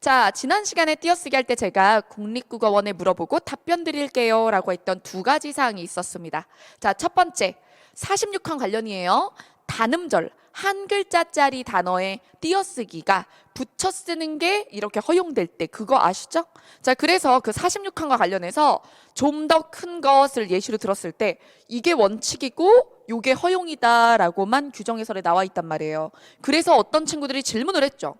자, 지난 시간에 띄어쓰기 할 때 제가 국립국어원에 물어보고 답변 드릴게요 라고 했던 두 가지 사항이 있었습니다. 자, 첫 번째, 46항 관련이에요. 단음절, 한 글자짜리 단어에 띄어쓰기가 붙여 쓰는 게 이렇게 허용될 때 그거 아시죠? 자, 그래서 그 46항과 관련해서 좀 더 큰 것을 예시로 들었을 때 이게 원칙이고 요게 허용이다라고만 규정해설에 나와 있단 말이에요. 그래서 어떤 친구들이 질문을 했죠.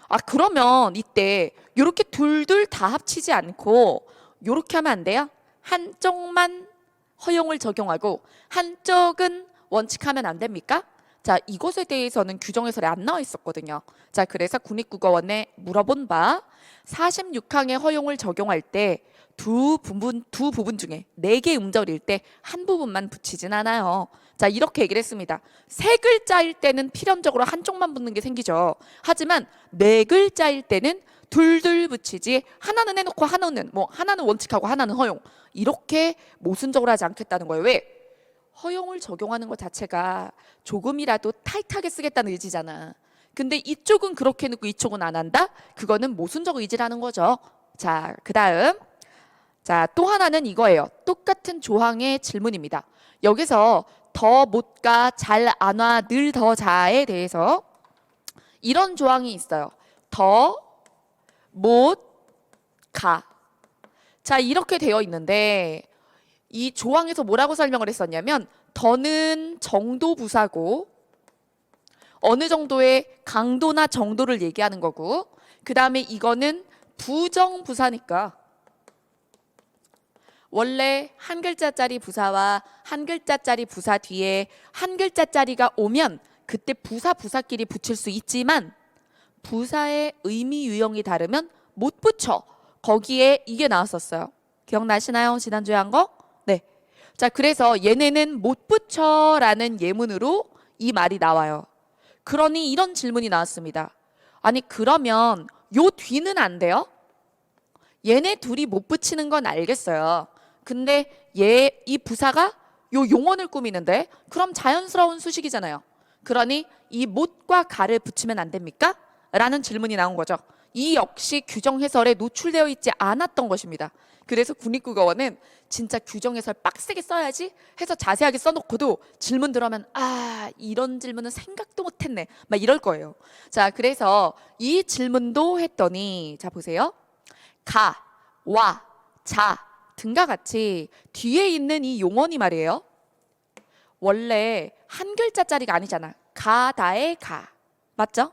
아, 그러면 이때 요렇게 둘둘 다 합치지 않고 요렇게 하면 안 돼요? 한쪽만 허용을 적용하고 한쪽은 원칙하면 안 됩니까? 자, 이것에 대해서는 규정해설에 안 나와 있었거든요. 자, 그래서 국립국어원에 물어본 바 46항의 허용을 적용할 때 두 부분 중에 4개 음절일 때 한 부분만 붙이진 않아요. 자, 이렇게 얘기를 했습니다. 3글자일 때는 필연적으로 한쪽만 붙는 게 생기죠. 하지만 4글자일 때는 둘둘 붙이지 하나는 해놓고 하나는 원칙하고 하나는 허용. 이렇게 모순적으로 하지 않겠다는 거예요. 왜? 허용을 적용하는 것 자체가 조금이라도 타이트하게 쓰겠다는 의지잖아. 근데 이쪽은 그렇게 해놓고 이쪽은 안 한다? 그거는 모순적 의지라는 거죠. 자, 그 다음. 자, 또 하나는 이거예요. 똑같은 조항의 질문입니다. 여기서 더 못 가, 잘 안 와, 늘 더 자에 대해서 이런 조항이 있어요. 더 못 가. 자, 이렇게 되어 있는데 이 조항에서 뭐라고 설명을 했었냐면 더는 정도 부사고 어느 정도의 강도나 정도를 얘기하는 거고 그 다음에 이거는 부정부사니까 원래 한 글자짜리 부사와 한 글자짜리 부사 뒤에 한 글자짜리가 오면 그때 부사끼리 붙일 수 있지만 부사의 의미 유형이 다르면 못 붙여. 거기에 이게 나왔었어요. 기억나시나요? 지난주에 한 거? 네. 자, 그래서 얘네는 못 붙여라는 예문으로 이 말이 나와요. 그러니 이런 질문이 나왔습니다. 아니, 그러면 요 뒤는 안 돼요? 얘네 둘이 못 붙이는 건 알겠어요. 근데 이 부사가 요 용언을 꾸미는데 그럼 자연스러운 수식이잖아요. 그러니 이 못과 가를 붙이면 안 됩니까? 라는 질문이 나온 거죠. 이 역시 규정 해설에 노출되어 있지 않았던 것입니다. 그래서 국립국어원은 진짜 규정 해설 빡세게 써야지 해서 자세하게 써놓고도 질문 들어오면 아, 이런 질문은 생각도 못했네 막 이럴 거예요. 자, 그래서 이 질문도 했더니 자, 보세요. 가, 와, 자 등과 같이 뒤에 있는 이 용언이 말이에요. 원래 한 글자짜리가 아니잖아. 가다의 가. 맞죠?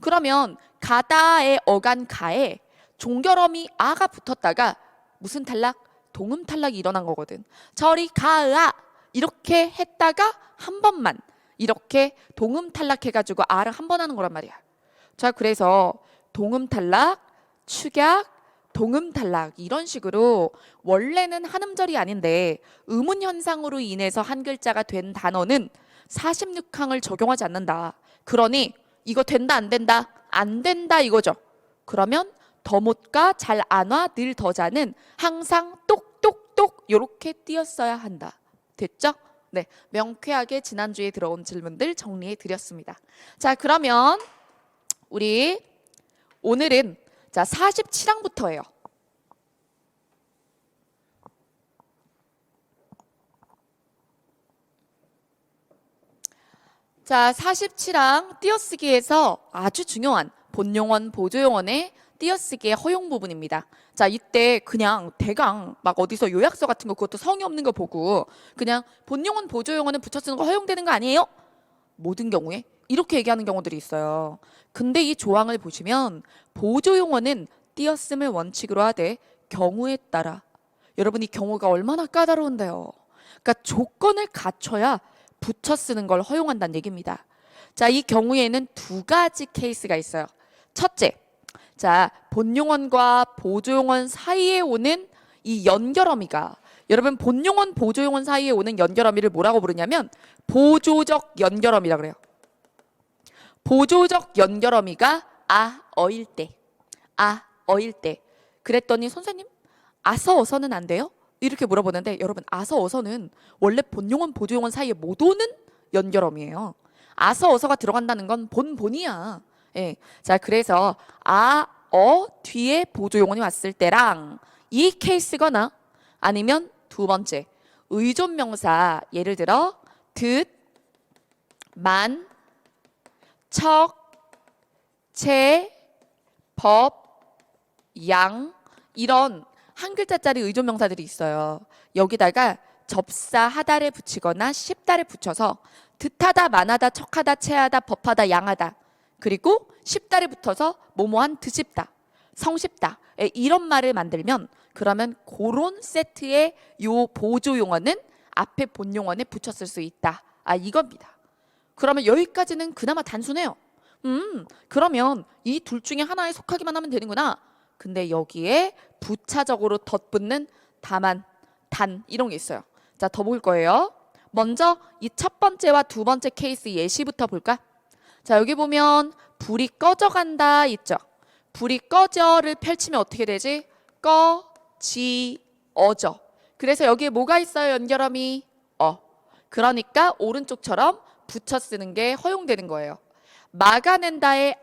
그러면 가다의 어간 가에 종결어미 아가 붙었다가 무슨 탈락? 동음 탈락이 일어난 거거든. 저리 가으아 이렇게 했다가 한 번만 이렇게 동음 탈락해가지고 아를 한 번 하는 거란 말이야. 자, 그래서 동음 탈락, 축약, 동음 탈락 이런 식으로 원래는 한 음절이 아닌데 의문 현상으로 인해서 한 글자가 된 단어는 46항을 적용하지 않는다. 그러니 이거 된다 안 된다? 안 된다 이거죠. 그러면 더 못 가, 잘 안 와, 늘 더 자는 항상 똑똑똑 이렇게 띄었어야 한다. 됐죠? 네, 명쾌하게 지난주에 들어온 질문들 정리해 드렸습니다. 자, 그러면 우리 오늘은 자, 47항부터예요. 자, 47항 띄어쓰기에서 아주 중요한 본용언, 보조용언의 띄어쓰기의 허용 부분입니다. 자, 이때 그냥 대강 막 어디서 요약서 같은 거 그것도 성의 없는 거 보고 그냥 본용언, 보조용언은 붙여 쓰는 거 허용되는 거 아니에요? 모든 경우에 이렇게 얘기하는 경우들이 있어요. 근데 이 조항을 보시면 보조용어는 띄었음을 원칙으로 하되 경우에 따라 여러분 이 경우가 얼마나 까다로운데요. 그러니까 조건을 갖춰야 붙여 쓰는 걸 허용한다는 얘기입니다. 자, 이 경우에는 두 가지 케이스가 있어요. 첫째, 자, 본용언과 보조용언 사이에 오는 이 연결어미가 여러분 본용언, 보조용언 사이에 오는 연결어미를 뭐라고 부르냐면 보조적 연결어미라 그래요. 보조적 연결어미가 어일 때, 어일 때. 그랬더니 선생님, 아서 어서는 안 돼요? 이렇게 물어보는데 여러분 아서 어서는 원래 본용언, 보조용언 사이에 못 오는 연결어미예요. 아서 어서가 들어간다는 건 본이야. 예. 자, 그래서 뒤에 보조용언이 왔을 때랑 이 케이스거나 아니면 두 번째 의존명사 예를 들어 듣, 만, 척, 체, 법, 양 이런 한 글자짜리 의존명사들이 있어요. 여기다가 접사 하다를 붙이거나 십다를 붙여서 듣하다, 만하다, 척하다, 체하다, 법하다, 양하다 그리고 십다를 붙어서 뭐뭐한 드십다, 성십다 이런 말을 만들면 그러면 그런 세트의 요 보조용어는 앞에 본용어에 붙였을 수 있다. 이겁니다. 그러면 여기까지는 그나마 단순해요. 그러면 이 둘 중에 하나에 속하기만 하면 되는구나. 근데 여기에 부차적으로 덧붙는 다만, 단 이런 게 있어요. 자, 더 볼 거예요. 먼저 이 첫 번째와 두 번째 케이스 예시부터 볼까? 자, 여기 보면 불이 꺼져간다 있죠. 불이 꺼져를 펼치면 어떻게 되지? 꺼지어져. 그래서 여기에 뭐가 있어요? 연결음이 그러니까 오른쪽처럼 붙여 쓰는 게 허용되는 거예요. 막아낸다의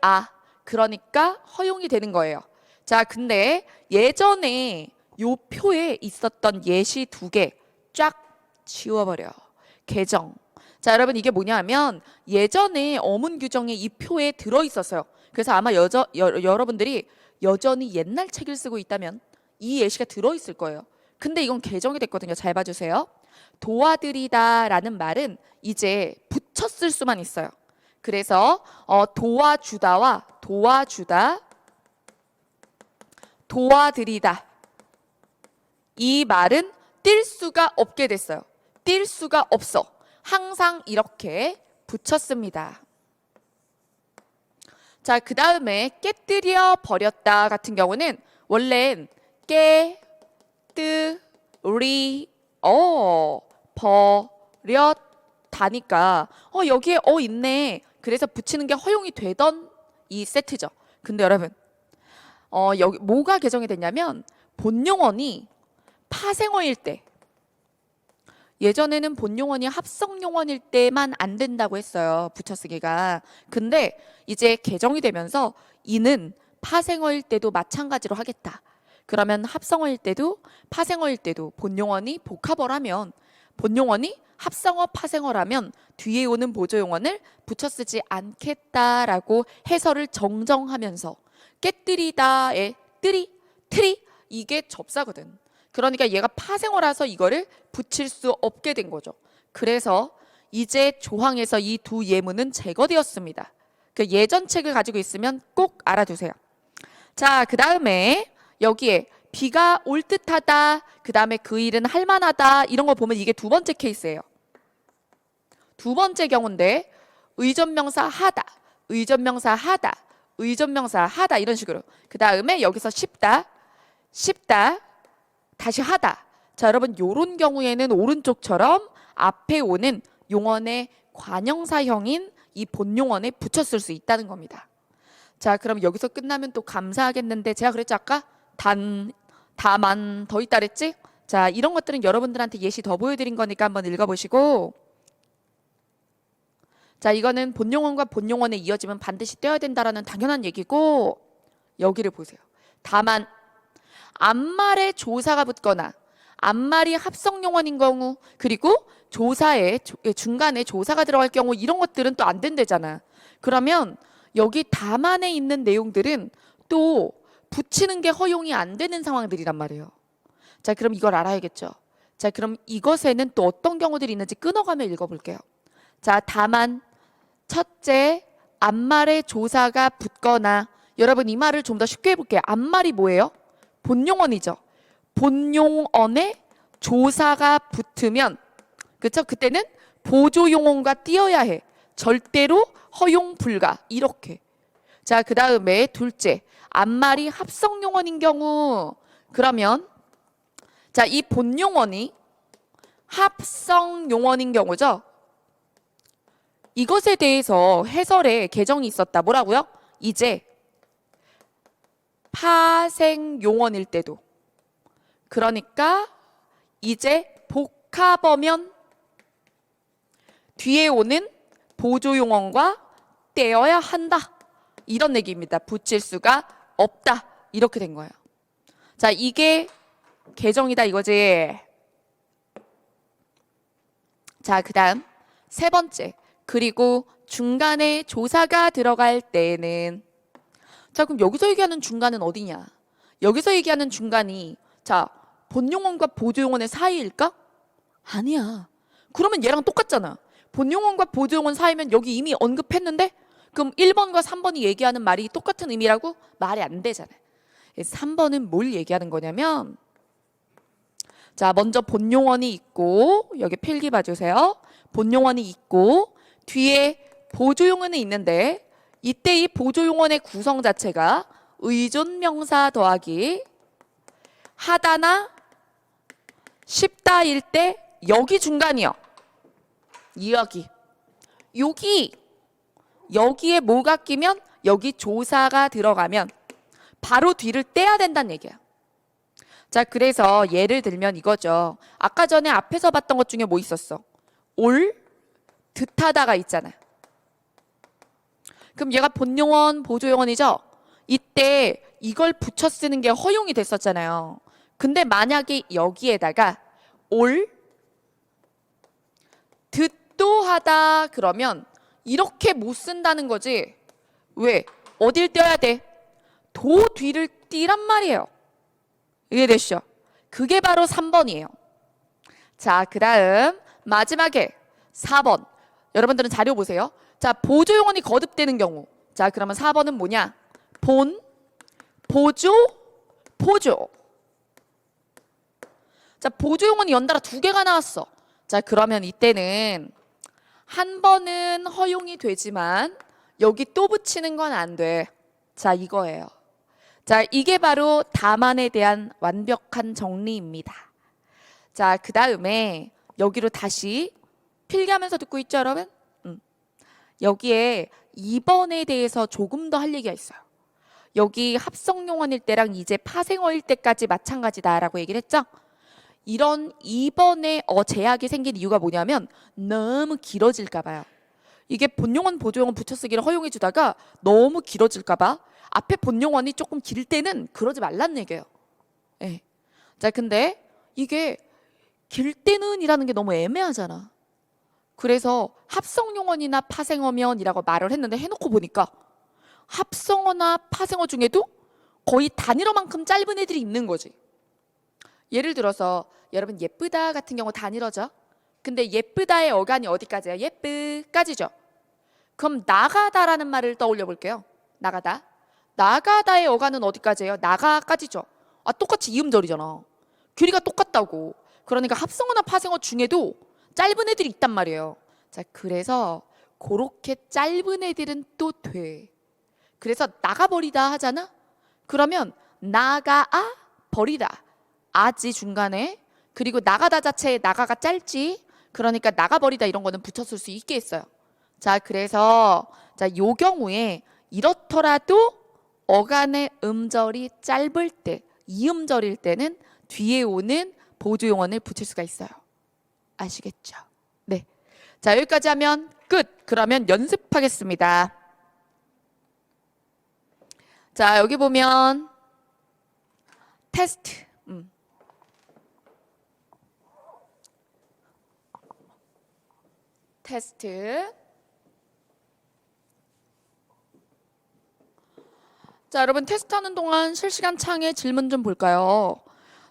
그러니까 허용이 되는 거예요. 자, 근데 예전에 요 표에 있었던 예시 두 개 쫙 지워버려. 개정. 자, 여러분 이게 뭐냐면 예전에 어문 규정에 이 표에 들어있었어요. 그래서 아마 여러분들이 여전히 옛날 책을 쓰고 있다면 이 예시가 들어있을 거예요. 근데 이건 개정이 됐거든요. 잘 봐주세요. 도와드리다 라는 말은 이제 붙였을 수만 있어요. 그래서 도와주다와 도와주다, 도와드리다 이 말은 뛸 수가 없게 됐어요. 뛸 수가 없어. 항상 이렇게 붙였습니다. 자, 그 다음에 깨뜨려 버렸다 같은 경우는 원래는 버렸다니까 여기에 있네. 그래서 붙이는 게 허용이 되던 이 세트죠. 근데 여러분 여기 뭐가 개정이 됐냐면 본용언이 파생어일 때 예전에는 본용언이 합성용언일 때만 안 된다고 했어요. 붙여쓰기가. 근데 이제 개정이 되면서 이는 파생어일 때도 마찬가지로 하겠다. 그러면 합성어일 때도 파생어일 때도 본용언이 복합어라면 본용언이 합성어 파생어라면 뒤에 오는 보조용언을 붙여 쓰지 않겠다라고 해설을 정정하면서 깨뜨리다의 트리 이게 접사거든. 그러니까 얘가 파생어라서 이거를 붙일 수 없게 된 거죠. 그래서 이제 조항에서 이 두 예문은 제거되었습니다. 그 예전 책을 가지고 있으면 꼭 알아두세요. 자, 그 다음에 여기에 비가 올 듯하다, 그 다음에 그 일은 할만하다 이런 거 보면 이게 두 번째 케이스예요. 두 번째 경우인데 의존명사 하다, 의존명사 하다, 의존명사 하다 이런 식으로 그 다음에 여기서 쉽다, 다시 하다. 자, 여러분 요런 경우에는 오른쪽처럼 앞에 오는 용언의 관형사형인 이 본용언에 붙였을 수 있다는 겁니다. 자, 그럼 여기서 끝나면 또 감사하겠는데 제가 그랬죠 아까? 다만 더 있다 그랬지? 자, 이런 것들은 여러분들한테 예시 더 보여드린 거니까 한번 읽어보시고 자, 이거는 본용언과 본용언에 이어지면 반드시 떼어야 된다라는 당연한 얘기고 여기를 보세요. 다만 앞말에 조사가 붙거나 앞말이 합성용언인 경우 그리고 조사에 중간에 조사가 들어갈 경우 이런 것들은 또 안 된대잖아. 그러면 여기 다만에 있는 내용들은 또 붙이는 게 허용이 안 되는 상황들이란 말이에요. 자, 그럼 이걸 알아야겠죠. 자, 그럼 이것에는 또 어떤 경우들이 있는지 끊어가며 읽어볼게요. 자, 다만 첫째 앞말에 조사가 붙거나 여러분 이 말을 좀 더 쉽게 해볼게요. 앞말이 뭐예요? 본용언이죠. 본용언에 조사가 붙으면 그쵸? 그때는 보조용언과 띄어야 해. 절대로 허용 불가 이렇게. 자, 그 다음에 둘째 앞말이 합성용언인 경우 그러면 자, 이 본용언이 합성용언인 경우죠. 이것에 대해서 해설에 개정이 있었다. 뭐라고요? 이제 파생용언일 때도 그러니까 이제 복합어면 뒤에 오는 보조용언과 떼어야 한다. 이런 얘기입니다. 붙일 수가 없다. 이렇게 된 거예요. 자, 이게 개정이다 이거지. 자, 그다음 세 번째. 그리고 중간에 조사가 들어갈 때에는 자, 그럼 여기서 얘기하는 중간은 어디냐? 여기서 얘기하는 중간이 자, 본용어과 보조용어의 사이일까? 아니야. 그러면 얘랑 똑같잖아. 본용어과 보조용어 사이면 여기 이미 언급했는데 그럼 1번과 3번이 얘기하는 말이 똑같은 의미라고? 말이 안 되잖아. 3번은 뭘 얘기하는 거냐면 자, 먼저 본용어이 있고 여기 필기 봐주세요. 본용어이 있고 뒤에 보조용어는 있는데 이때 이 보조용어의 구성 자체가 의존명사 더하기 하다나 쉽다일 때 여기 중간이요. 여기에 뭐가 끼면 여기 조사가 들어가면 바로 뒤를 떼야 된다는 얘기야. 자, 그래서 예를 들면 이거죠. 아까 전에 앞에서 봤던 것 중에 뭐 있었어? 올, 듯하다가 있잖아. 그럼 얘가 본용어, 보조용어이죠? 이때 이걸 붙여 쓰는 게 허용이 됐었잖아요. 근데 만약에 여기에다가 올, 듣도 하다 그러면 이렇게 못 쓴다는 거지. 왜? 어딜 떼야 돼? 도 뒤를 띄란 말이에요. 이해되시죠? 그게 바로 3번이에요. 자, 그 다음 마지막에 4번. 여러분들은 자료 보세요. 자, 보조용어이 거듭되는 경우. 자, 그러면 4번은 뭐냐? 본, 보조, 보조. 자, 보조용어이 연달아 2개가 나왔어. 자, 그러면 이때는 한 번은 허용이 되지만 여기 또 붙이는 건 안 돼. 자, 이거예요. 자, 이게 바로 다만에 대한 완벽한 정리입니다. 자, 그 다음에 여기로 다시 필기하면서 듣고 있죠, 여러분? 여기에 2번에 대해서 조금 더 할 얘기가 있어요. 여기 합성용어일 때랑 이제 파생어일 때까지 마찬가지다라고 얘기를 했죠? 이런 2번에 제약이 생긴 이유가 뭐냐면 너무 길어질까 봐요. 이게 본용어, 보조용어 붙여 쓰기를 허용해 주다가 너무 길어질까 봐 앞에 본용어이 조금 길 때는 그러지 말란 얘기예요. 네. 자, 근데 이게 길 때는 이라는 게 너무 애매하잖아. 그래서 합성용어나 파생어면이라고 말을 했는데 해놓고 보니까 합성어나 파생어 중에도 거의 단일어만큼 짧은 애들이 있는 거지. 예를 들어서 여러분 예쁘다 같은 경우 단일어죠. 근데 예쁘다의 어간이 어디까지야? 예쁘까지죠. 그럼 나가다라는 말을 떠올려 볼게요. 나가다. 나가다의 어간은 어디까지예요? 나가까지죠. 아, 똑같이 이음절이잖아. 길이가 똑같다고. 그러니까 합성어나 파생어 중에도 짧은 애들이 있단 말이에요. 자, 그래서 그렇게 짧은 애들은 또 돼. 그래서 나가버리다 하잖아? 그러면 나가 버리다. 아지 중간에. 그리고 나가다 자체에 나가가 짧지. 그러니까 나가버리다 이런 거는 붙였을 수 있게 했어요. 자, 그래서 자, 요 경우에 이렇더라도 어간의 음절이 짧을 때, 이음절일 때는 뒤에 오는 보조용어를 붙일 수가 있어요. 아시겠죠? 네. 자, 여기까지 하면 끝. 그러면 연습하겠습니다. 자, 여기 보면 테스트. 테스트. 자, 여러분 테스트하는 동안 실시간 창에 질문 좀 볼까요?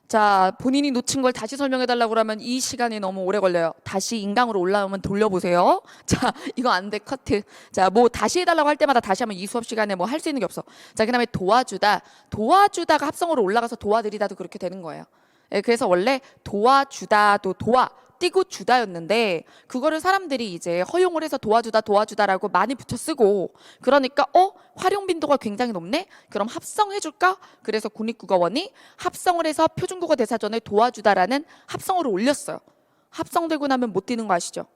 자, 본인이 놓친 걸 다시 설명해 달라고 그러면 이 시간이 너무 오래 걸려요. 다시 인강으로 올라오면 돌려보세요. 자, 이거 안 돼, 커트. 자, 뭐 다시 해달라고 할 때마다 다시 하면 이 수업 시간에 뭐 할 수 있는 게 없어. 자, 그 다음에 도와주다. 도와주다가 합성어로 올라가서 도와드리다도 그렇게 되는 거예요. 예, 그래서 원래 도와주다도 띄고 주다였는데 그거를 사람들이 이제 허용을 해서 도와주다라고 많이 붙여 쓰고 그러니까 활용 빈도가 굉장히 높네? 그럼 합성해줄까? 그래서 국립국어원이 합성을 해서 표준국어 대사전에 도와주다라는 합성어를 올렸어요. 합성되고 나면 못 띄는 거 아시죠?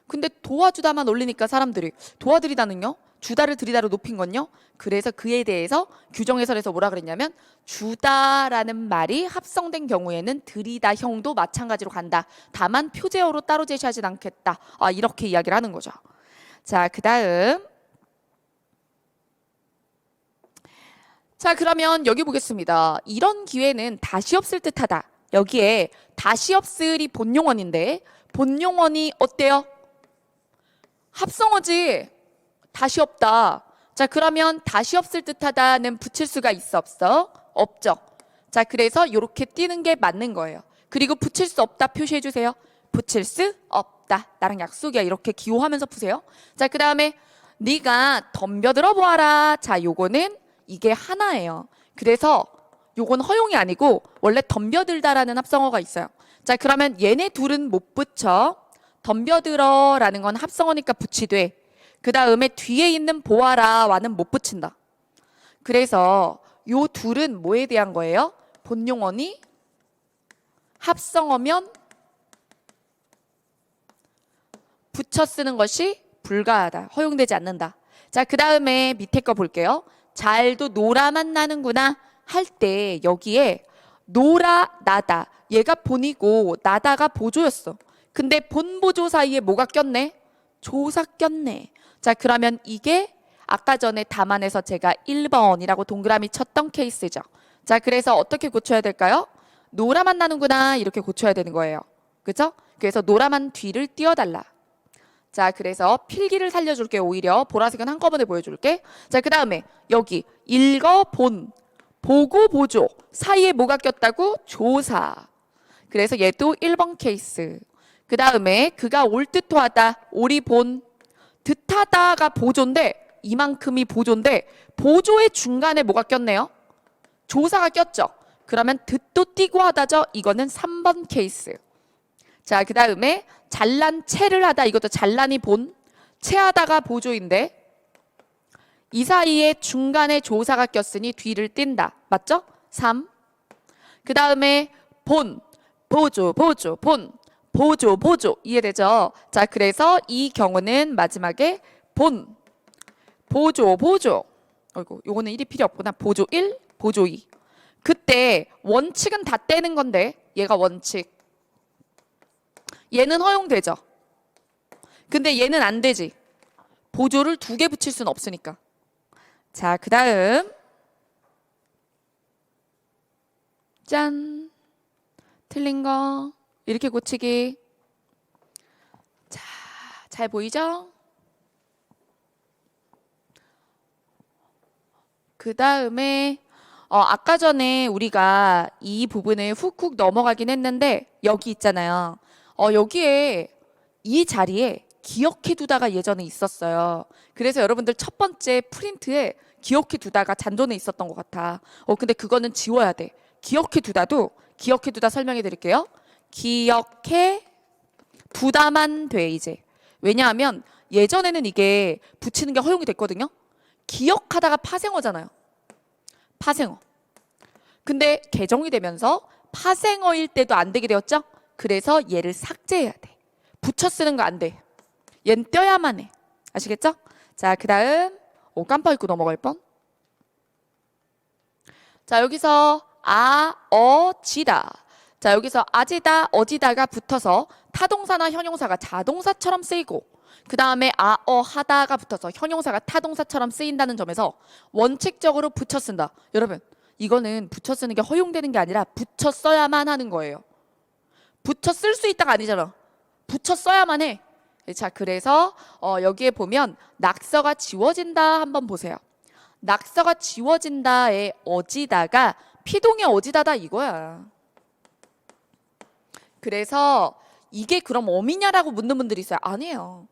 근데 도와주다만 올리니까 사람들이 도와드리다는요? 주다를 드리다로 높인 건요? 그래서 그에 대해서 규정해설에서 뭐라 그랬냐면 주다라는 말이 합성된 경우에는 드리다형도 마찬가지로 간다. 다만 표제어로 따로 제시하진 않겠다. 아, 이렇게 이야기를 하는 거죠. 자, 그 다음 자, 그러면 여기 보겠습니다. 이런 기회는 다시 없을 듯하다. 여기에 다시 없을이 본용어인데 본용어니 어때요? 합성어지. 다시 없다. 자, 그러면 다시 없을 듯하다는 붙일 수가 있어 없어? 없죠. 자, 그래서 이렇게 띄는 게 맞는 거예요. 그리고 붙일 수 없다 표시해 주세요. 붙일 수 없다. 나랑 약속이야. 이렇게 기호하면서 푸세요. 자, 그 다음에 네가 덤벼들어 보아라. 자, 요거는 이게 하나예요. 그래서 요건 허용이 아니고 원래 덤벼들다라는 합성어가 있어요. 자, 그러면 얘네 둘은 못 붙여. 덤벼들어라는 건 합성어니까 붙이되 그 다음에 뒤에 있는 보아라와는 못 붙인다. 그래서 요 둘은 뭐에 대한 거예요? 본용어니 합성어면 붙여 쓰는 것이 불가하다. 허용되지 않는다. 자, 그 다음에 밑에 거 볼게요. 잘도 노라만 나는구나 할 때 여기에 노라 나다. 얘가 본이고 나다가 보조였어. 근데 본보조 사이에 뭐가 꼈네? 조사 꼈네. 자, 그러면 이게 아까 전에 답안에서 제가 1번이라고 동그라미 쳤던 케이스죠. 자, 그래서 어떻게 고쳐야 될까요? 노라만 나는구나 이렇게 고쳐야 되는 거예요. 그죠? 그래서 노라만 뒤를 띄워달라. 자, 그래서 필기를 살려줄게. 오히려 보라색은 한꺼번에 보여줄게. 자, 그 다음에 여기 읽어 본 보고 보조 사이에 뭐가 꼈다고? 조사. 그래서 얘도 1번 케이스. 그 다음에 그가 올 듯하다 오리 본 듯하다가 보조인데 이만큼이 보조인데 보조의 중간에 뭐가 꼈네요? 조사가 꼈죠. 그러면 듯도 띄고 하다죠. 이거는 3번 케이스. 자, 그 다음에 잘난 채를 하다. 이것도 잘난이 본 채하다가 보조인데 이 사이에 중간에 조사가 꼈으니 뒤를 띈다. 맞죠? 3. 그 다음에 본 보조 보조 본 보조 보조 이해되죠? 자, 그래서 이 경우는 마지막에 본 보조 보조 어이구 요거는 1이 필요 없구나. 보조 1 보조 2 그때 원칙은 다 떼는 건데 얘가 원칙 얘는 허용되죠. 근데 얘는 안 되지. 보조를 2개 붙일 수는 없으니까. 자, 그 다음 짠 틀린 거 이렇게 고치기. 자, 잘 보이죠? 그 다음에 아까 전에 우리가 이 부분을 훅훅 넘어가긴 했는데 여기 있잖아요. 여기에 이 자리에 기억해 두다가 예전에 있었어요. 그래서 여러분들 첫 번째 프린트에 기억해 두다가 잔존에 있었던 것 같아. 근데 그거는 지워야 돼. 기억해 두다 설명해 드릴게요. 기억해 두다만 돼 이제. 왜냐하면 예전에는 이게 붙이는 게 허용이 됐거든요. 기억하다가 파생어잖아요. 파생어. 근데 개정이 되면서 파생어일 때도 안 되게 되었죠. 그래서 얘를 삭제해야 돼. 붙여 쓰는 거 안 돼. 얜 떼야만 해. 아시겠죠? 자, 그 다음 깜빡 잊고 넘어갈 뻔. 자, 여기서 지다. 자, 여기서 아지다, 어지다가 붙어서 타동사나 현용사가 자동사처럼 쓰이고 그 다음에 하다가 붙어서 현용사가 타동사처럼 쓰인다는 점에서 원칙적으로 붙여 쓴다. 여러분, 이거는 붙여 쓰는 게 허용되는 게 아니라 붙여 써야만 하는 거예요. 붙여 쓸 수 있다가 아니잖아. 붙여 써야만 해. 자, 그래서 여기에 보면 낙서가 지워진다 한번 보세요. 낙서가 지워진다의 어지다가 피동의 어지다다 이거야. 그래서 이게 그럼 어미냐라고 묻는 분들이 있어요. 아니에요.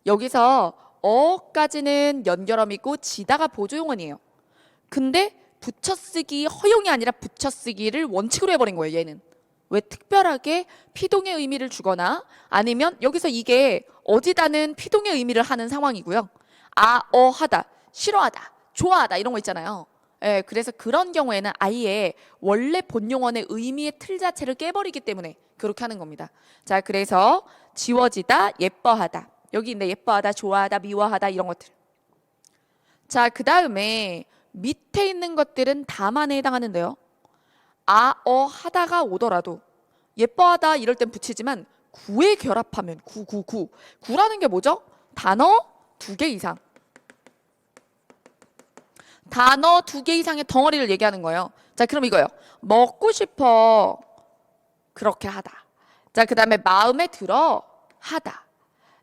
여기서 어까지는 연결어미고 지다가 보조용언이에요. 근데 붙여쓰기 허용이 아니라 붙여쓰기를 원칙으로 해버린 거예요. 얘는. 왜? 특별하게 피동의 의미를 주거나 아니면 여기서 이게 어지다는 피동의 의미를 하는 상황이고요. 하다, 싫어하다, 좋아하다 이런 거 있잖아요. 예, 그래서 그런 경우에는 아예 원래 본용언의 의미의 틀 자체를 깨버리기 때문에 그렇게 하는 겁니다. 자, 그래서 지워지다, 예뻐하다. 여기 있네. 예뻐하다, 좋아하다, 미워하다 이런 것들. 자, 그 다음에 밑에 있는 것들은 다만에 해당하는데요. 하다가 오더라도 예뻐하다 이럴 땐 붙이지만 구에 결합하면 구라는 게 뭐죠? 단어 2개 이상. 단어 2개 이상의 덩어리를 얘기하는 거예요. 자, 그럼 이거요. 먹고 싶어. 그렇게 하다. 자, 그 다음에 마음에 들어. 하다.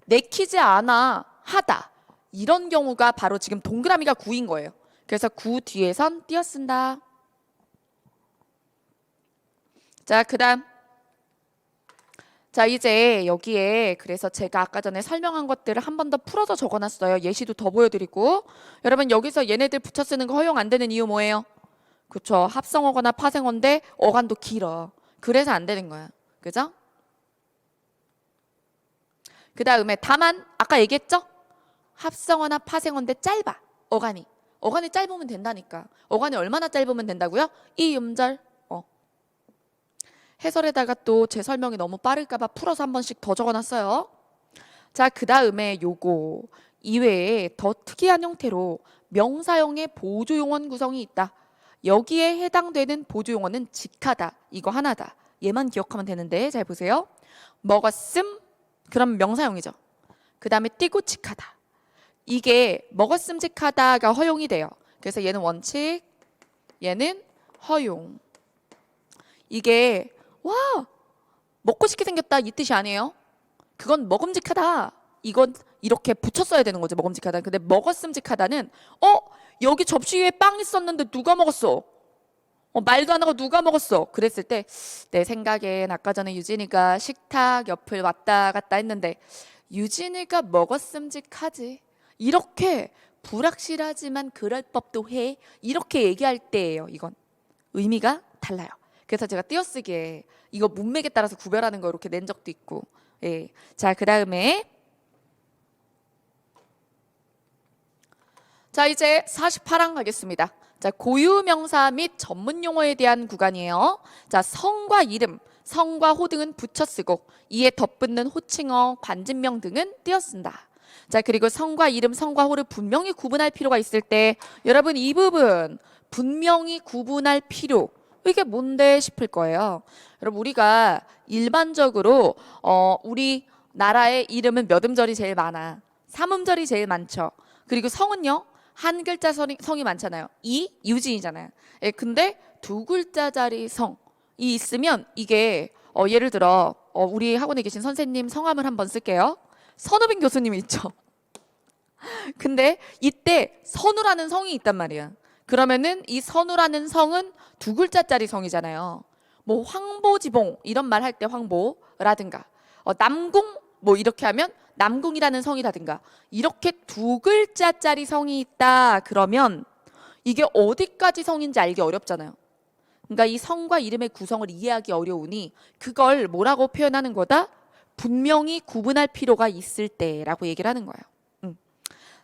내키지 않아. 하다. 이런 경우가 바로 지금 동그라미가 9인 거예요. 그래서 9 뒤에선 띄어 쓴다. 자, 그 다음. 자, 이제 여기에 그래서 제가 아까 전에 설명한 것들을 한 번 더 풀어서 적어놨어요. 예시도 더 보여드리고. 여러분 여기서 얘네들 붙여 쓰는 거 허용 안 되는 이유 뭐예요? 그쵸. 합성어거나 파생어인데 어간도 길어. 그래서 안 되는 거야. 그죠? 그 다음에 다만 아까 얘기했죠? 합성어나 파생어인데 짧아. 어간이. 어간이 짧으면 된다니까. 어간이 얼마나 짧으면 된다고요? 이 음절. 해설에다가 또 제 설명이 너무 빠를까 봐 풀어서 한 번씩 더 적어놨어요. 자, 그 다음에 요거 이외에 더 특이한 형태로 명사형의 보조용언 구성이 있다. 여기에 해당되는 보조용언은 직하다. 이거 하나다. 얘만 기억하면 되는데 잘 보세요. 먹었음 그럼 명사형이죠. 그 다음에 띠고직하다. 이게 먹었음직하다가 허용이 돼요. 그래서 얘는 원칙, 얘는 허용. 이게 와 먹고 싶게 생겼다 이 뜻이 아니에요. 그건 먹음직하다. 이건 이렇게 붙였어야 되는 거죠. 먹음직하다. 근데 먹었음직하다는 여기 접시 위에 빵 있었는데 누가 먹었어? 말도 안 하고 누가 먹었어? 그랬을 때 내 생각엔 아까 전에 유진이가 식탁 옆을 왔다 갔다 했는데 유진이가 먹었음직하지. 이렇게 불확실하지만 그럴 법도 해. 이렇게 얘기할 때예요. 이건 의미가 달라요. 그래서 제가 띄어쓰기에 이거 문맥에 따라서 구별하는 거 이렇게 낸 적도 있고. 예. 자, 그 다음에 자, 이제 48항 가겠습니다. 자, 고유명사 및 전문용어에 대한 구간이에요. 자, 성과 이름, 성과 호 등은 붙여 쓰고 이에 덧붙는 호칭어, 반진명 등은 띄어 쓴다. 자, 그리고 성과 이름, 성과 호를 분명히 구분할 필요가 있을 때 여러분 이 부분 분명히 구분할 필요 이게 뭔데 싶을 거예요. 여러분 우리가 일반적으로 우리 나라의 이름은 몇 음절이 제일 많아? 3음절이 제일 많죠. 그리고 성은요? 한 글자 성이 많잖아요. 유진이잖아요. 예, 근데 2글자짜리 성이 있으면 이게 예를 들어 우리 학원에 계신 선생님 성함을 한번 쓸게요. 선우빈 교수님이 있죠. 근데 이때 선우라는 성이 있단 말이야. 그러면은 이 선우라는 성은 2글자짜리 성이잖아요. 뭐 황보지봉 이런 말 할 때 황보라든가 남궁 뭐 이렇게 하면 남궁이라는 성이라든가 이렇게 2글자짜리 성이 있다 그러면 이게 어디까지 성인지 알기 어렵잖아요. 그러니까 이 성과 이름의 구성을 이해하기 어려우니 그걸 뭐라고 표현하는 거다? 분명히 구분할 필요가 있을 때라고 얘기를 하는 거예요.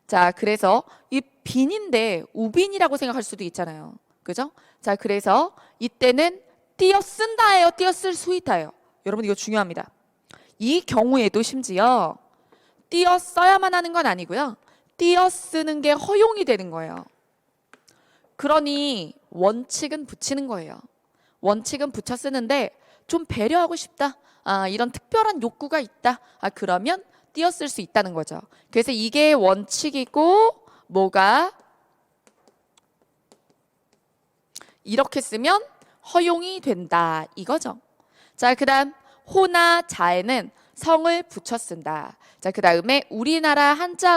자, 그래서 이 빈인데 우빈이라고 생각할 수도 있잖아요. 그죠? 자, 그래서 이때는 띄어 쓴다예요, 띄어 쓸 수 있다예요. 여러분 이거 중요합니다. 이 경우에도 심지어 띄어 써야만 하는 건 아니고요. 띄어 쓰는 게 허용이 되는 거예요. 그러니 원칙은 붙이는 거예요. 원칙은 붙여 쓰는데 좀 배려하고 싶다. 이런 특별한 욕구가 있다. 그러면 띄어 쓸 수 있다는 거죠. 그래서 이게 원칙이고 뭐가 이렇게 쓰면 허용이 된다 이거죠. 자, 그다음 호나 자에는 성을 붙여 쓴다. 자, 그다음에 우리나라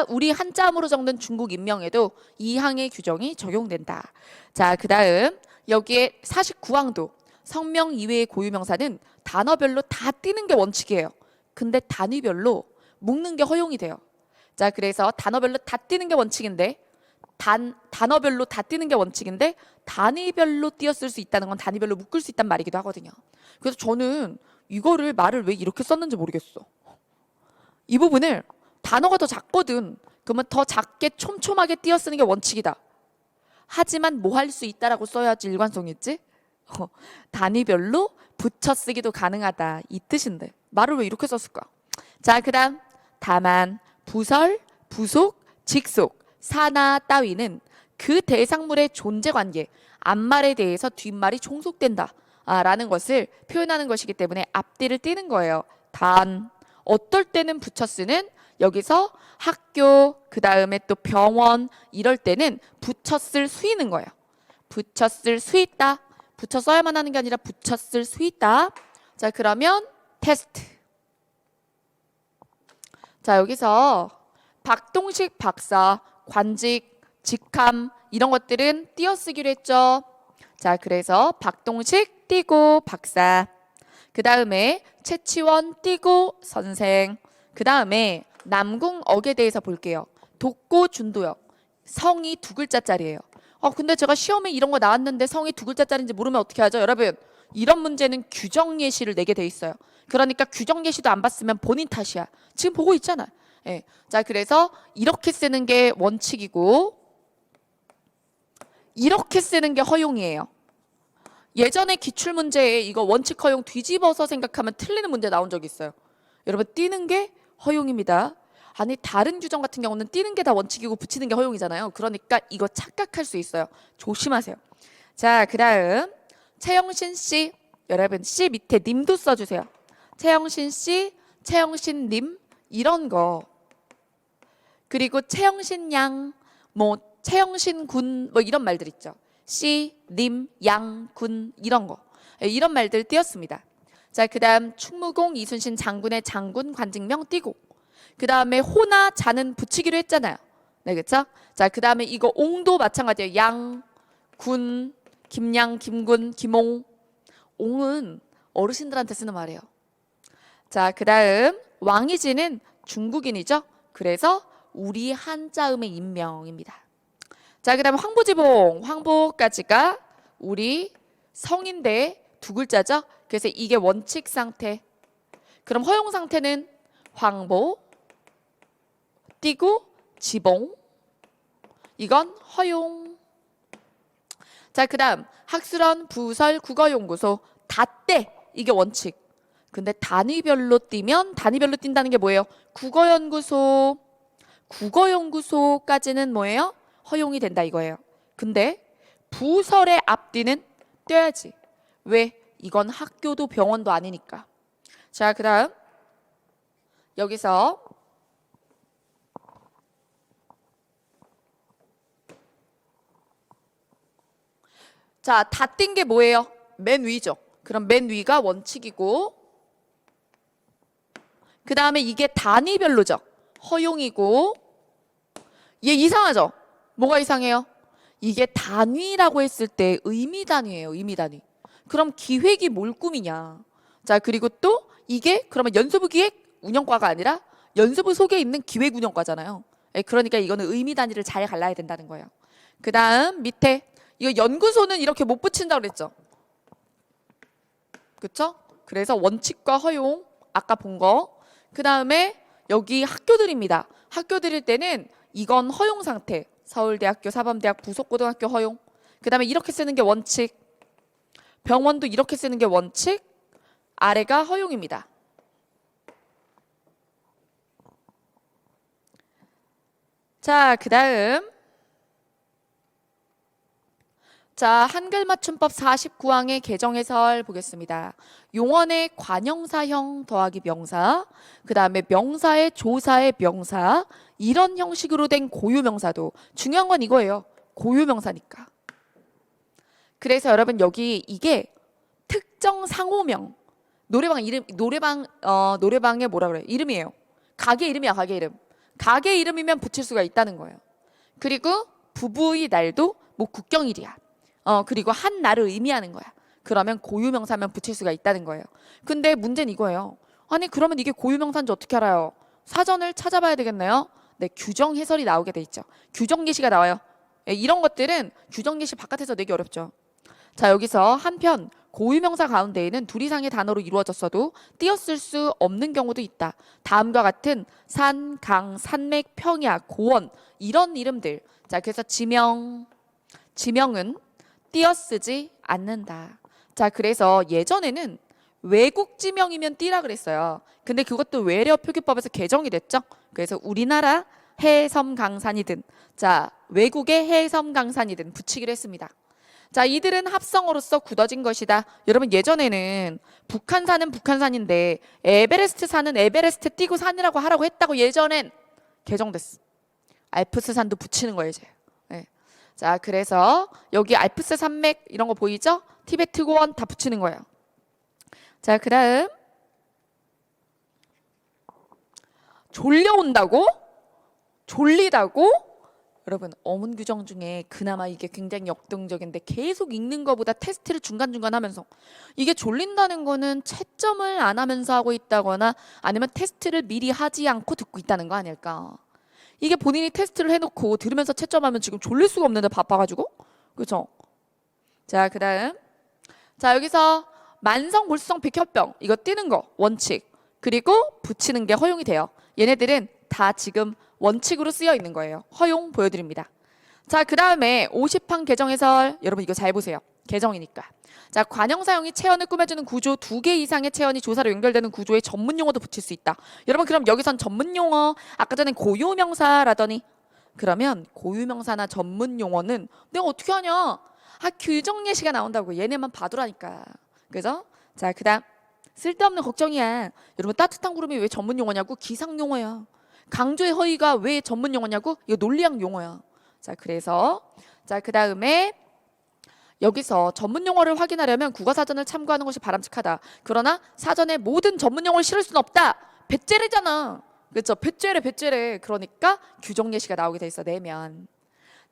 우리 한자음으로 적는 중국 인명에도 이 항의 규정이 적용된다. 자, 그다음 여기에 49항도 성명 이외의 고유명사는 단어별로 다 띄는 게 원칙이에요. 근데 단위별로 묶는 게 허용이 돼요. 자, 그래서 단어별로 다 띄는 게 원칙인데 단어별로 다 띄는 게 원칙인데 단위별로 띄었을 수 있다는 건 단위별로 묶을 수 있단 말이기도 하거든요. 그래서 저는 이거를 말을 왜 이렇게 썼는지 모르겠어. 이 부분을 단어가 더 작거든. 그러면 더 작게 촘촘하게 띄어 쓰는 게 원칙이다. 하지만 뭐 할 수 있다라고 써야지 일관성 있지? 단위별로 붙여 쓰기도 가능하다 이 뜻인데 말을 왜 이렇게 썼을까? 자, 그다음 다만 부설, 부속, 직속, 사나 따위는 그 대상물의 존재 관계, 앞말에 대해서 뒷말이 종속된다 라는 것을 표현하는 것이기 때문에 앞뒤를 띄는 거예요. 단 어떨 때는 붙여 쓰는 여기서 학교, 그 다음에 또 병원 이럴 때는 붙여 쓸 수 있는 거예요. 붙여 쓸 수 있다. 붙여 써야만 하는 게 아니라 붙여 쓸 수 있다. 자, 그러면 테스트. 자, 여기서 박동식 박사, 관직, 직함 이런 것들은 띄어쓰기로 했죠. 자, 그래서 박동식 띄고 박사. 그 다음에 최치원 띄고 선생. 그 다음에 남궁억에 대해서 볼게요. 독고 준도역. 성이 두 글자짜리예요. 근데 제가 시험에 이런 거 나왔는데 성이 두 글자짜리인지 모르면 어떻게 하죠? 여러분, 이런 문제는 규정 예시를 내게 돼 있어요. 그러니까 규정 예시도 안 봤으면 본인 탓이야. 지금 보고 있잖아. 예. 자, 그래서 이렇게 쓰는 게 원칙이고 이렇게 쓰는 게 허용이에요. 예전에 기출문제에 이거 원칙 허용 뒤집어서 생각하면 틀리는 문제 나온 적이 있어요. 여러분, 띄는 게 허용입니다. 아니, 다른 규정 같은 경우는 띄는 게 다 원칙이고 붙이는 게 허용이잖아요. 그러니까 이거 착각할 수 있어요. 조심하세요. 자, 그 다음 최영신 씨. 여러분, 씨 밑에 님도 써주세요. 최영신 씨, 최영신 님 이런 거. 그리고 최영신 양, 뭐 최영신 군 뭐 이런 말들 있죠. 씨, 님, 양, 군 이런 거. 이런 말들 띄었습니다. 자, 그 다음 충무공 이순신 장군의 장군 관직명 띄고 그 다음에 호나 자는 붙이기로 했잖아요. 네, 그렇죠? 자, 그 다음에 이거 옹도 마찬가지예요. 양, 군, 김양, 김군, 김옹. 옹은 어르신들한테 쓰는 말이에요. 자, 그 다음 왕이진은 중국인이죠. 그래서 우리 한자음의 인명입니다. 자, 그 다음 황보지봉. 황보까지가 우리 성인데 두 글자죠. 그래서 이게 원칙 상태. 그럼 허용 상태는 황보 띄고 지봉. 이건 허용. 자, 그 다음 학술원, 부설, 국어연구소 다떼. 이게 원칙. 근데 단위별로 띄면 단위별로 띈다는 게 뭐예요? 국어연구소. 국어연구소까지는 뭐예요? 허용이 된다 이거예요. 근데 부설의 앞뒤는 떼야지. 왜? 이건 학교도 병원도 아니니까. 자, 그 다음 여기서 자, 다 띈 게 뭐예요? 맨 위죠. 그럼 맨 위가 원칙이고 그 다음에 이게 단위별로죠. 허용이고 얘 이상하죠? 뭐가 이상해요? 이게 단위라고 했을 때 의미 단위예요. 의미 단위. 그럼 기획이 뭘 꾸미냐? 자, 그리고 또 이게 그러면 연수부 기획 운영과가 아니라 연수부 속에 있는 기획 운영과잖아요. 그러니까 이거는 의미 단위를 잘 갈라야 된다는 거예요. 그 다음 밑에 이거 연구소는 이렇게 못 붙인다고 그랬죠? 그쵸? 그래서 원칙과 허용 아까 본 거. 그 다음에 여기 학교들입니다. 학교들일 때는 이건 허용 상태. 서울대학교, 사범대학, 부속고등학교 허용. 그 다음에 이렇게 쓰는 게 원칙. 병원도 이렇게 쓰는 게 원칙. 아래가 허용입니다. 자, 그 다음 자, 한글 맞춤법 49항의 개정 해설 보겠습니다. 용언의 관형사형 더하기 명사, 그 다음에 명사의 조사의 명사, 이런 형식으로 된 고유명사도 중요한 건 이거예요. 고유명사니까. 그래서 여러분 여기 이게 특정 상호명, 노래방 이름, 노래방의 뭐라 그래요? 이름이에요. 가게 이름이야, 가게 이름. 가게 이름이면 붙일 수가 있다는 거예요. 그리고 부부의 날도 뭐 국경일이야. 그리고 한 날을 의미하는 거야. 그러면 고유명사면 붙일 수가 있다는 거예요. 근데 문제는 이거예요. 아니, 그러면 이게 고유명사인지 어떻게 알아요? 사전을 찾아봐야 되겠네요. 네, 규정 해설이 나오게 돼 있죠. 규정 예시가 나와요. 네, 이런 것들은 규정 예시 바깥에서 내기 어렵죠. 자, 여기서 한편 고유명사 가운데에는 둘 이상의 단어로 이루어졌어도 띄었을 수 없는 경우도 있다. 다음과 같은 산, 강, 산맥, 평야, 고원 이런 이름들. 자, 그래서 지명은 띄어쓰지 않는다. 자, 그래서 예전에는 외국 지명이면 띄라 그랬어요. 근데 그것도 외래어 표기법에서 개정이 됐죠. 그래서 우리나라 해섬 강산이든 자, 외국의 해섬 강산이든 붙이기로 했습니다. 자, 이들은 합성어로서 굳어진 것이다. 여러분 예전에는 북한산은 북한산인데 에베레스트산은 에베레스트 띄고 산이라고 하라고 했다고 예전엔 개정됐어. 알프스산도 붙이는 거예요 이제. 네. 자, 그래서 여기 알프스 산맥 이런 거 보이죠? 티베트 고원 다 붙이는 거예요. 자, 그 다음 졸려온다고? 졸리다고? 여러분 어문 규정 중에 그나마 이게 굉장히 역동적인데 계속 읽는 것보다 테스트를 중간중간 하면서 이게 졸린다는 거는 채점을 안 하면서 하고 있다거나 아니면 테스트를 미리 하지 않고 듣고 있다는 거 아닐까. 이게 본인이 테스트를 해놓고 들으면서 채점하면 지금 졸릴 수가 없는데 바빠가지고. 그렇죠? 자, 그 다음 자, 여기서 만성, 골수성, 백혈병 이거 띄는 거 원칙 그리고 붙이는 게 허용이 돼요. 얘네들은 다 지금 원칙으로 쓰여 있는 거예요. 허용 보여드립니다. 자, 그 다음에 50항 개정 해설 여러분 이거 잘 보세요. 개정이니까. 자, 관형사용이 체언을 꾸며주는 구조 2개 이상의 체언이 조사로 연결되는 구조에 전문용어도 붙일 수 있다. 여러분 그럼 여기선 전문용어 아까 전에 고유명사라더니 그러면 고유명사나 전문용어는 내가 어떻게 하냐? 아, 규정 예시가 나온다고 얘네만 봐두라니까. 그죠? 자, 그 다음 쓸데없는 걱정이야. 여러분 따뜻한 구름이 왜 전문용어냐고? 기상용어야. 강조의 허위가 왜 전문용어냐고? 이거 논리학 용어야. 자, 그래서 자, 그 다음에 여기서 전문용어를 확인하려면 국어사전을 참고하는 것이 바람직하다. 그러나 사전에 모든 전문용어를 실을 수는 없다. 배째래잖아. 그렇죠? 배째래. 그러니까 규정 예시가 나오게 돼 있어. 내면.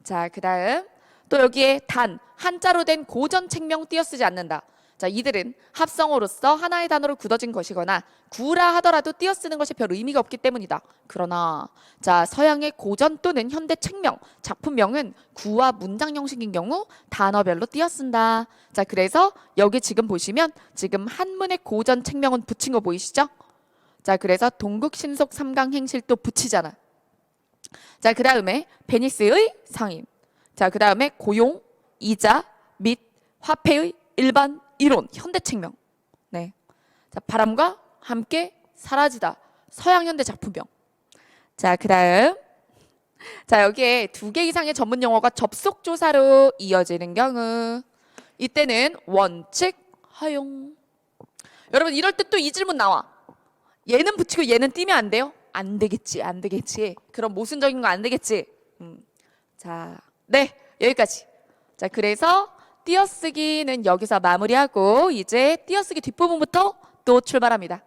자, 그 다음 또 여기에 단 한자로 된 고전 책명 띄어쓰지 않는다. 자, 이들은 합성어로서 하나의 단어로 굳어진 것이거나 구라 하더라도 띄어쓰는 것이 별 의미가 없기 때문이다. 그러나 자, 서양의 고전 또는 현대 책명, 작품명은 구와 문장 형식인 경우 단어별로 띄어쓴다. 자, 그래서 여기 지금 보시면 지금 한문의 고전 책명은 붙인 거 보이시죠? 자, 그래서 동국신속 삼강행실도 붙이잖아. 자, 그 다음에 베니스의 상임. 자, 그 다음에 고용, 이자 및 화폐의 일반 이론, 현대책명. 네. 자, 바람과 함께 사라지다. 서양 현대 작품명. 자, 그 다음. 자, 여기에 2개 이상의 전문 용어가 접속 조사로 이어지는 경우 이때는 원칙 허용. 여러분 이럴 때 또 이 질문 나와. 얘는 붙이고 얘는 띄면 안 돼요? 안 되겠지. 그럼 모순적인 거 안 되겠지. 자, 네. 여기까지. 자, 그래서 띄어쓰기는 여기서 마무리하고 이제 띄어쓰기 뒷부분부터 또 출발합니다.